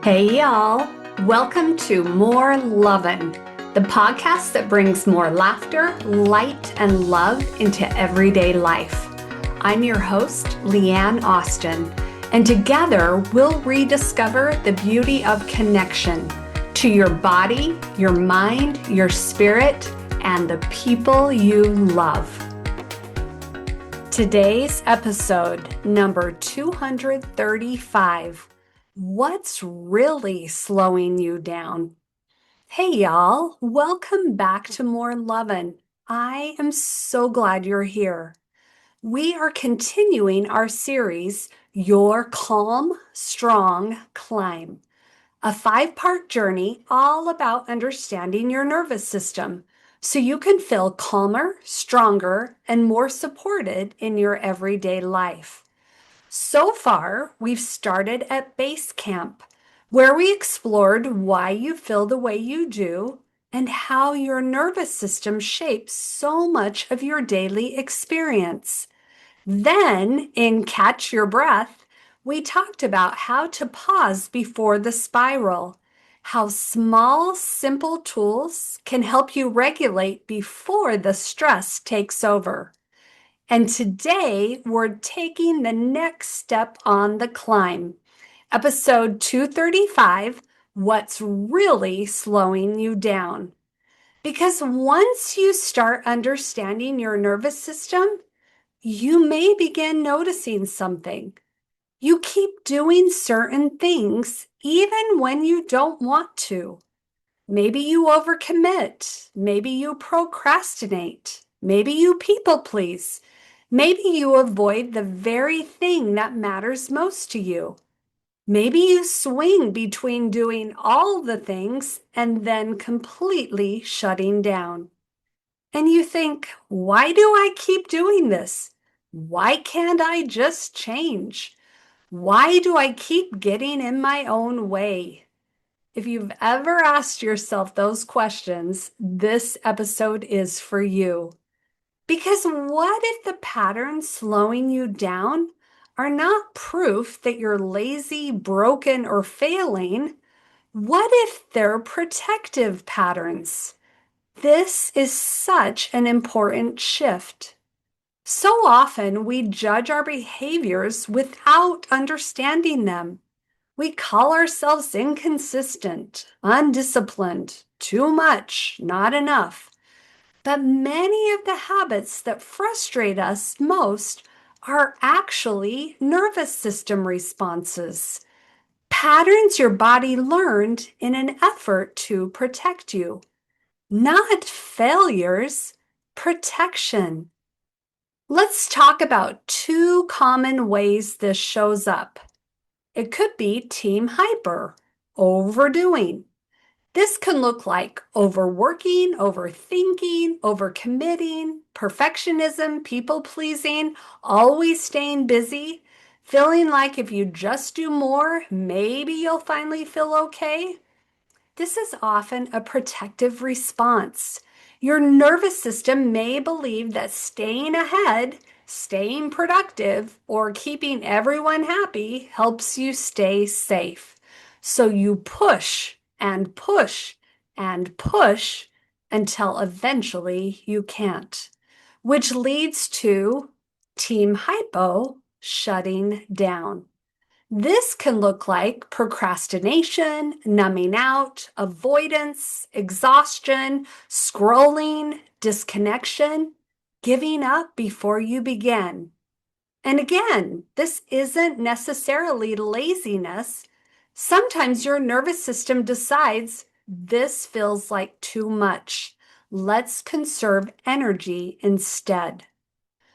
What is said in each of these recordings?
Hey, y'all. Welcome to More Lovin', the podcast that brings more laughter, light, and love into everyday life. I'm your host, Leanne Austin, and together we'll rediscover the beauty of connection to your body, your mind, your spirit, and the people you love. Today's episode, number 235. What's really slowing you down? Hey, y'all. Welcome back to More Lovin'. I am so glad you're here. We are continuing our series, Your Calm, Strong Climb, a 5-part journey all about understanding your nervous system so you can feel calmer, stronger, and more supported in your everyday life. So far, we've started at base camp, where we explored why you feel the way you do and how your nervous system shapes so much of your daily experience. Then, in Catch Your Breath, we talked about how to pause before the spiral, how small, simple tools can help you regulate before the stress takes over. And today we're taking the next step on the climb. Episode 235, What's Really Slowing You Down? Because once you start understanding your nervous system, you may begin noticing something. You keep doing certain things even when you don't want to. Maybe you overcommit. Maybe you procrastinate. Maybe you people please. Maybe you avoid the very thing that matters most to you. Maybe you swing between doing all the things and then completely shutting down. And you think, why do I keep doing this? Why can't I just change? Why do I keep getting in my own way? If you've ever asked yourself those questions, this episode is for you. Because what if the patterns slowing you down are not proof that you're lazy, broken, or failing? What if they're protective patterns? This is such an important shift. So often we judge our behaviors without understanding them. We call ourselves inconsistent, undisciplined, too much, not enough. But many of the habits that frustrate us most are actually nervous system responses, patterns your body learned in an effort to protect you. Not failures, protection. Let's talk about 2 common ways this shows up. It could be team hyper, overdoing. This can look like overworking, overthinking, overcommitting, perfectionism, people pleasing, always staying busy, feeling like if you just do more, maybe you'll finally feel okay. This is often a protective response. Your nervous system may believe that staying ahead, staying productive, or keeping everyone happy helps you stay safe. So you push and push and push until eventually you can't, which leads to team hypo shutting down. This can look like procrastination, numbing out, avoidance, exhaustion, scrolling, disconnection, giving up before you begin. And again, this isn't necessarily laziness. Sometimes your nervous system decides this feels like too much. Let's conserve energy instead.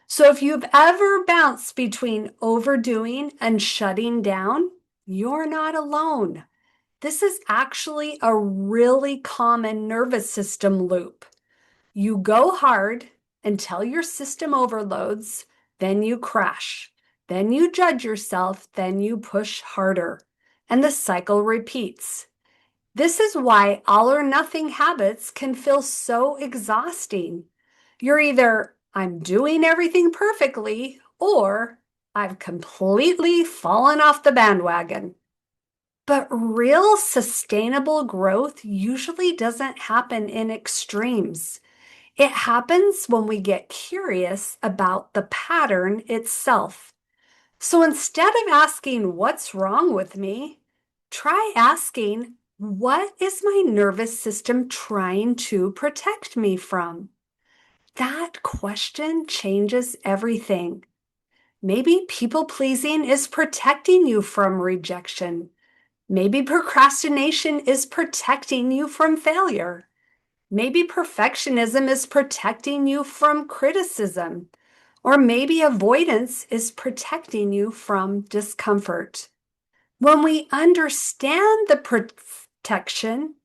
So if you've ever bounced between overdoing and shutting down, you're not alone. This is actually a really common nervous system loop. You go hard until your system overloads, then you crash. Then you judge yourself, then you push harder. And the cycle repeats. This is why all or nothing habits can feel so exhausting. You're either, I'm doing everything perfectly, or I've completely fallen off the bandwagon. But real sustainable growth usually doesn't happen in extremes. It happens when we get curious about the pattern itself. So instead of asking, "What's wrong with me?" try asking, "What is my nervous system trying to protect me from?" That question changes everything. Maybe people pleasing is protecting you from rejection. Maybe procrastination is protecting you from failure. Maybe perfectionism is protecting you from criticism. Or maybe avoidance is protecting you from discomfort. When we understand the protection,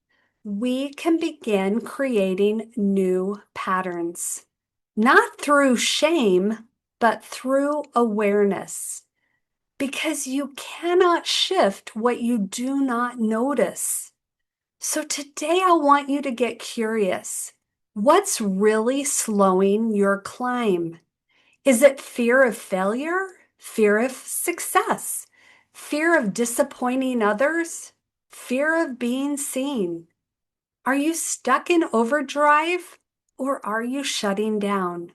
we can begin creating new patterns, not through shame, but through awareness. Because you cannot shift what you do not notice. So today I want you to get curious. What's really slowing your climb? Is it fear of failure? Fear of success? Fear of disappointing others? Fear of being seen? Are you stuck in overdrive or are you shutting down?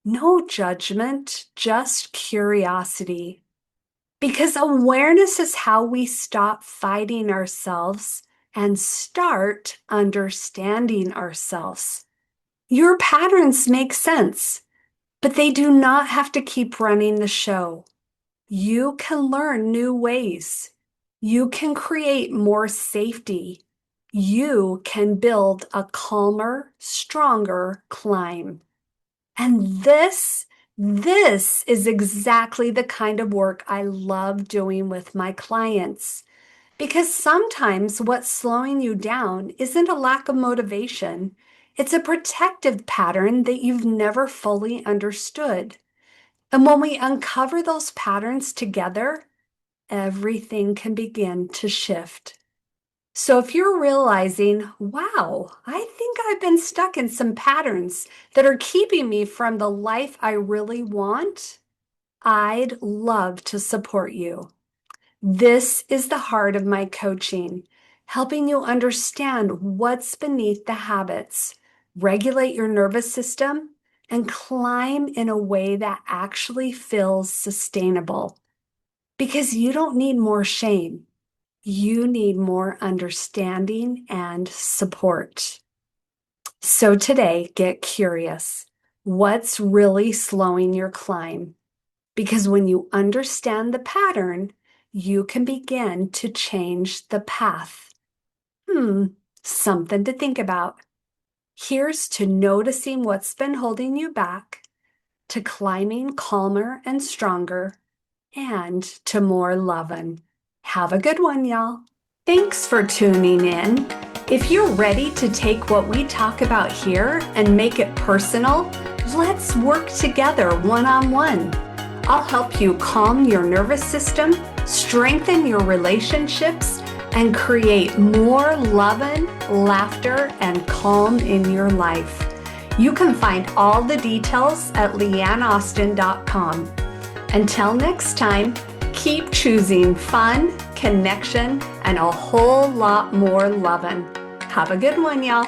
No judgment, just curiosity. Because awareness is how we stop fighting ourselves and start understanding ourselves. Your patterns make sense, but they do not have to keep running the show. You can learn new ways. You can create more safety. You can build a calmer, stronger climb. And this is exactly the kind of work I love doing with my clients. Because sometimes what's slowing you down isn't a lack of motivation. It's a protective pattern that you've never fully understood. And when we uncover those patterns together, everything can begin to shift. So if you're realizing, wow, I think I've been stuck in some patterns that are keeping me from the life I really want, I'd love to support you. This is the heart of my coaching, helping you understand what's beneath the habits, regulate your nervous system, and climb in a way that actually feels sustainable. Because you don't need more shame. You need more understanding and support. So today, get curious. What's really slowing your climb? Because when you understand the pattern, you can begin to change the path. Something to think about. Here's to noticing what's been holding you back, to climbing calmer and stronger, and to more loving. Have a good one, y'all. Thanks for tuning in. If you're ready to take what we talk about here and make it personal, let's work together one-on-one. I'll help you calm your nervous system, strengthen your relationships, and create more loving, laughter, and calm in your life. You can find all the details at leanneaustin.com. Until next time, keep choosing fun, connection, and a whole lot more loving. Have a good one, y'all.